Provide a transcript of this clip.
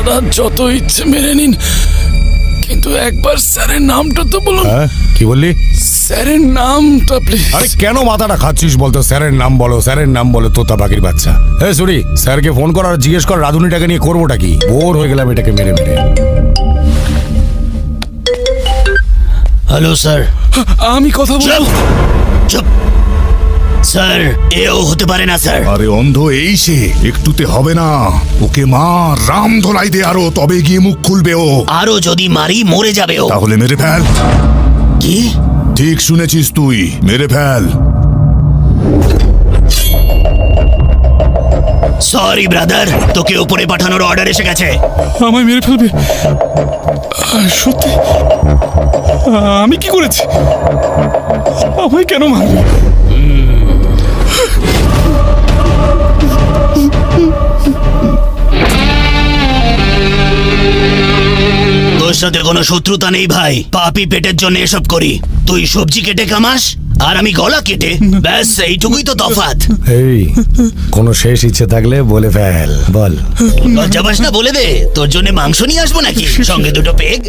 আপনারা যত ইচ্ছে মেনে নিন, কিন্তু একবার স্যারের নামটা তো বলুন। হ্যাঁ, কি বললি? স্যারের নামটা প্লিজ। আরে কেন মাথাটা খাচ্ছিস বলতো? স্যারের নাম বলো, স্যারের নাম বলো, তোতা পাখির বাচ্চা। হ্যাঁ সরি, স্যারকে ফোন কর আর জিজ্ঞেস কর রাধুনিটাকে নিয়ে করবোটা কি। বোর হয়ে গেলাম এটাকে মেরে মেরে। Hello sir. আমি কথা বলবো। চুপ স্যার, এও হতে পারে না স্যার। আরে অন্ধ এই সে, একটুতে হবে না। ওকে মার, রাম ধলাই দে আরো, তবে গিয়ে মুখ খুলবে ও। আরো যদি মারি মরে যাবে ও। তাহলে মেরে ফেল। কি? ঠিক শুনেছিস তুই, মেরে ফেল। সরি ব্রাদার, তোকে উপরে পাঠানোর অর্ডার এসে গেছে। আমায় মেরে ফেলবে? সত্যি? আমি কি করেছি? আমায় কেন মারবে? তোর সাথে কোনো শত্রুতা নেই ভাই, পাপি পেটের জন্য এসব করি। তুই সবজি কেটে কামাস আর আমি গলা কেটে, ব্যাস এইটুকুই তো তফাৎ। এই কোনো শেষ ইচ্ছে থাকলে বলে ফেল, বল। লজ্জা পাস না? বলে দে, তোর জন্য মাংস নিয়ে আসবো নাকি, সঙ্গে দুটো পেগ।